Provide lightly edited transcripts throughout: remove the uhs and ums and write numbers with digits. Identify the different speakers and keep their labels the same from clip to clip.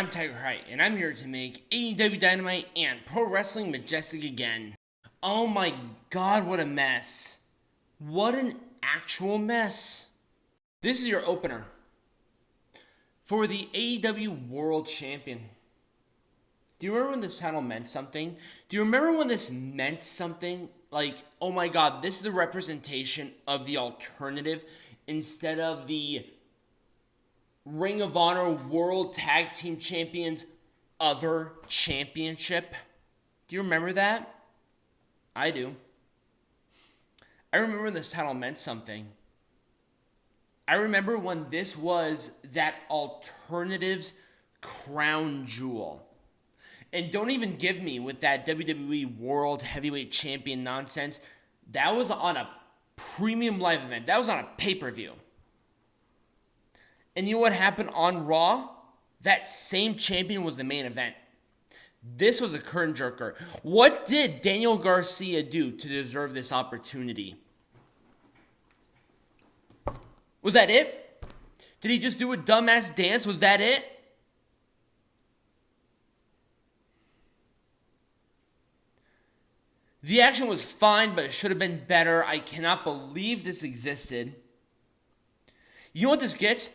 Speaker 1: I'm Tiger Height, and I'm here to make AEW Dynamite and Pro Wrestling Majestic again. Oh my god, what a mess. What an actual mess. This is your opener for the AEW World Champion. Do you remember when this title meant something? Do you remember when this meant something? Like, oh my god, this is the representation of the alternative instead of the Ring of Honor World Tag Team Champions other championship. Do you remember that? I do. I remember when this title meant something. I remember when this was that alternative's crown jewel. And don't even give me with that WWE World Heavyweight Champion nonsense. That was on a premium live event. That was on a pay-per-view. And you know what happened on Raw? That same champion was the main event. This was a curtain jerker. What did Daniel Garcia do to deserve this opportunity? Was that it? Did he just do a dumbass dance? Was that it? The action was fine, but it should have been better. I cannot believe this existed. You know what this gets?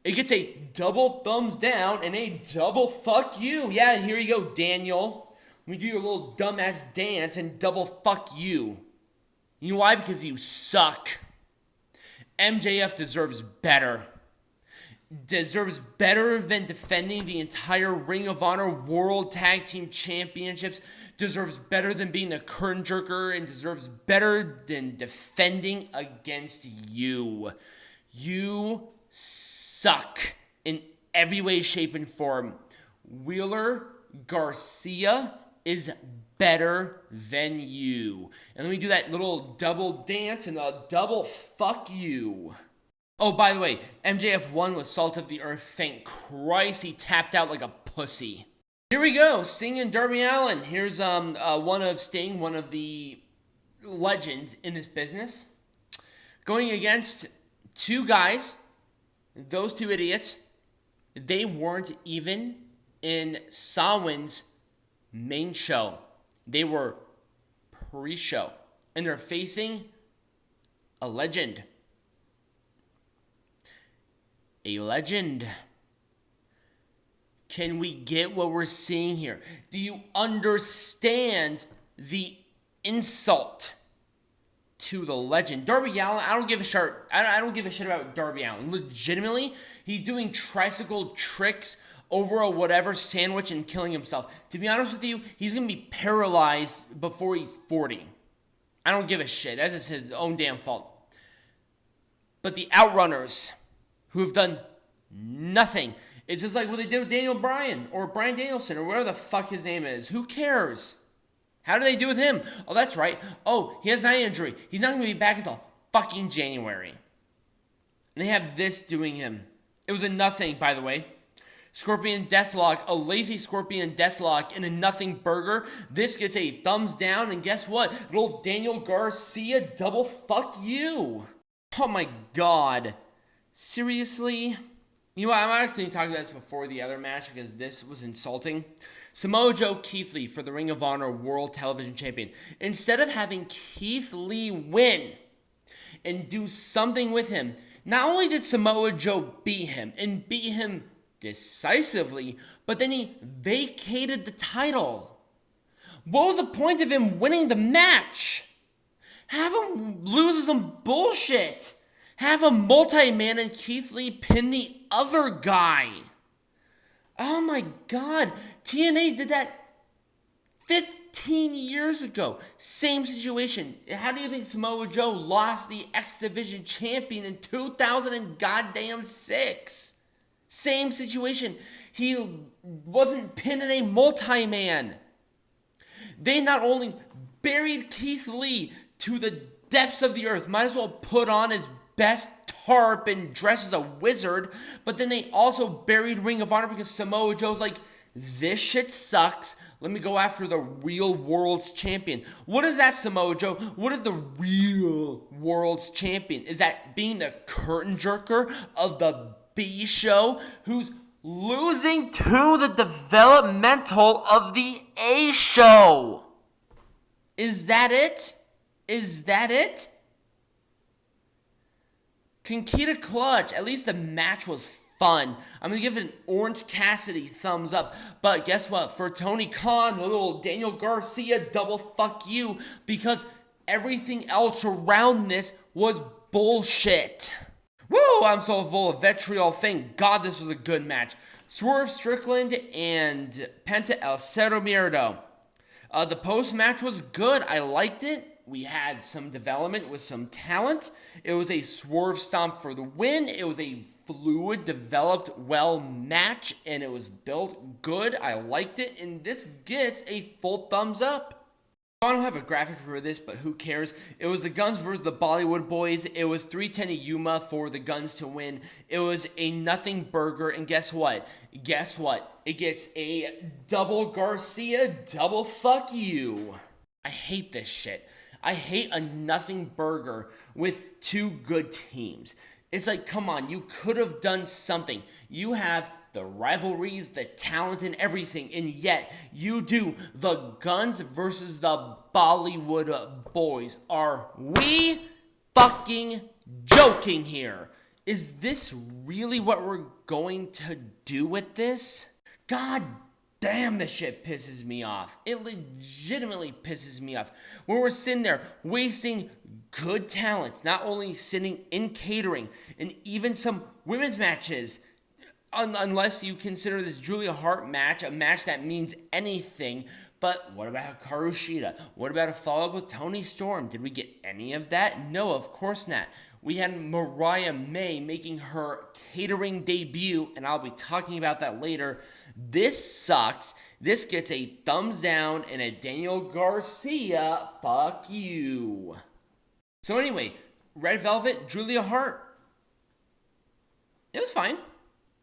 Speaker 1: It gets a double thumbs down and a double fuck you. Yeah, here you go, Daniel. We do your little dumbass dance and double fuck you. You know why? Because you suck. MJF deserves better. Deserves better than defending the entire Ring of Honor World Tag Team Championships. Deserves better than being a curtain jerker. And deserves better than defending against you. You suck in every way, shape, and form. Wheeler Garcia is better than you. And let me do that little double dance and a double fuck you. Oh, by the way, MJF won with Salt of the Earth. Thank Christ he tapped out like a pussy. Here we go, Sting and Darby Allin. Here's one of Sting, one of the legends in this business, going against two guys. Those two idiots, they weren't even in Samhain's main show. They were pre-show. And they're facing a legend. A legend. Can we get what we're seeing here? Do you understand the insult to the legend? Darby Allin, I don't give a shit. I don't give a shit about Darby Allin. Legitimately, he's doing tricycle tricks over a whatever sandwich and killing himself. To be honest with you, he's going to be paralyzed before he's 40. I don't give a shit. That's just his own damn fault. But the Outrunners, who have done nothing, it's just like what they did with Daniel Bryan or Bryan Danielson or whatever the fuck his name is. Who cares? How do they do with him? Oh, that's right. Oh, he has an eye injury. He's not going to be back until fucking January. And they have this doing him. It was a nothing, by the way. Scorpion Deathlock, a lazy Scorpion Deathlock in a nothing burger. This gets a thumbs down, and guess what? Little Daniel Garcia double fuck you. Oh my god. Seriously? You know what, I'm actually talking about this before the other match because this was insulting. Samoa Joe Keith Lee for the Ring of Honor World Television Champion. Instead of having Keith Lee win and do something with him, not only did Samoa Joe beat him and beat him decisively, but then he vacated the title. What was the point of him winning the match? Have him lose some bullshit. Have a multi-man and Keith Lee pin the other guy. Oh my god. TNA did that 15 years ago. Same situation. How do you think Samoa Joe lost the X Division champion in 2006? Same situation. He wasn't pinning a multi-man. They not only buried Keith Lee to the depths of the earth, might as well put on his best tarp and dress as a wizard, but then they also buried Ring of Honor because Samoa Joe's like, this shit sucks. Let me go after the real world's champion. What is that, Samoa Joe? What is the real world's champion? Is that being the curtain jerker of the B show who's losing to the developmental of the A show. Is that it? Is that it? Conquista Clutch. At least the match was fun. I'm going to give it an Orange Cassidy thumbs up. But guess what? For Tony Khan, a little Daniel Garcia double fuck you. Because everything else around this was bullshit. Woo! I'm so full of vitriol. Thank God this was a good match. Swerve, Strickland, and Penta El Cerro Miedo. The post-match was good. I liked it. We had some development with some talent. It was a Swerve stomp for the win. It was a fluid, developed, well match, and it was built good. I liked it, and this gets a full thumbs up. I don't have a graphic for this, but who cares? It was the Guns versus the Bollywood Boyz. It was 310 for the Guns to win. It was a nothing burger, and guess what? Guess what? It gets a double Garcia, double fuck you. I hate this shit. I hate a nothing burger with two good teams. It's like, come on, you could have done something. You have the rivalries, the talent, and everything, and yet you do the Guns versus the Bollywood Boyz. Are we fucking joking here? Is this really what we're going to do with this? God damn, this shit pisses me off. It legitimately pisses me off. When we're sitting there wasting good talent, not only sitting in catering, and even some women's matches, unless you consider this Julia Hart match a match that means anything. But what about Hikaru Shida? What about a follow-up with Toni Storm? Did we get any of that? No, of course not. We had Mariah May making her catering debut, and I'll be talking about that later. This sucks. This gets a thumbs down and a Daniel Garcia, fuck you. So anyway, Red Velvet, Julia Hart. It was fine.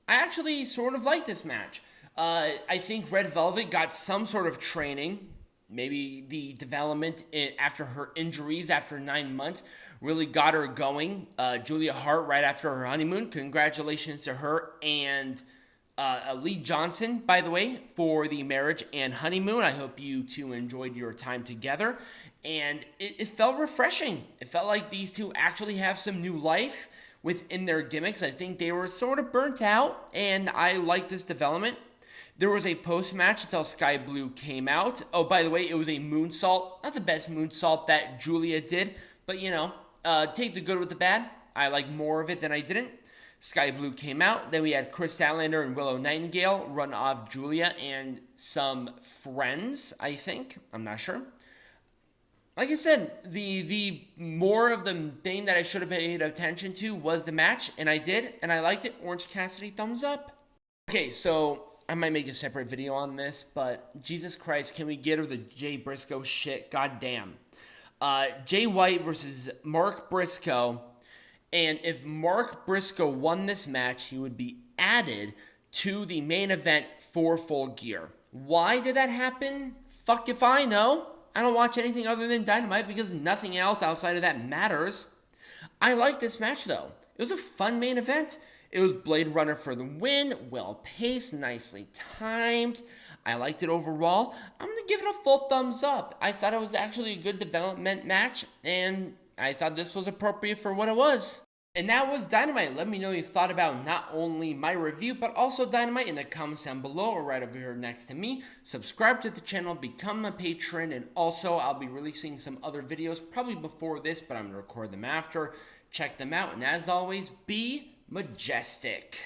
Speaker 1: I actually sort of like this match. I think Red Velvet got some sort of training. Maybe the development after her injuries after 9 months really got her going. Julia Hart right after her honeymoon. Congratulations to her and Lee Johnson, by the way, for the marriage and honeymoon. I hope you two enjoyed your time together. And it felt refreshing. It felt like these two actually have some new life within their gimmicks. I think they were sort of burnt out, and I like this development. There was a post-match until Sky Blue came out. Oh, by the way, it was a moonsault. Not the best moonsault that Julia did, but you know, take the good with the bad. I like more of it than I didn't. Sky Blue came out. Then we had Chris Statlander and Willow Nightingale run off Julia and some friends, I think. I'm not sure. Like I said, the more of the thing that I should have paid attention to was the match, and I did, and I liked it. Orange Cassidy, thumbs up. Okay, so I might make a separate video on this, but Jesus Christ, can we get rid of the Jay Briscoe shit? God damn. Jay White versus Mark Briscoe, and if Mark Briscoe won this match, he would be added to the main event for Full Gear. Why did that happen? Fuck if I know. I don't watch anything other than Dynamite because nothing else outside of that matters. I like this match, though. It was a fun main event. It was Blade Runner for the win, well-paced, nicely timed. I liked it overall. I'm going to give it a full thumbs up. I thought it was actually a good development match, and I thought this was appropriate for what it was. And that was Dynamite. Let me know what you thought about not only my review, but also Dynamite in the comments down below or right over here next to me. Subscribe to the channel, become a patron, and also I'll be releasing some other videos probably before this, but I'm going to record them after. Check them out, and as always, be majestic.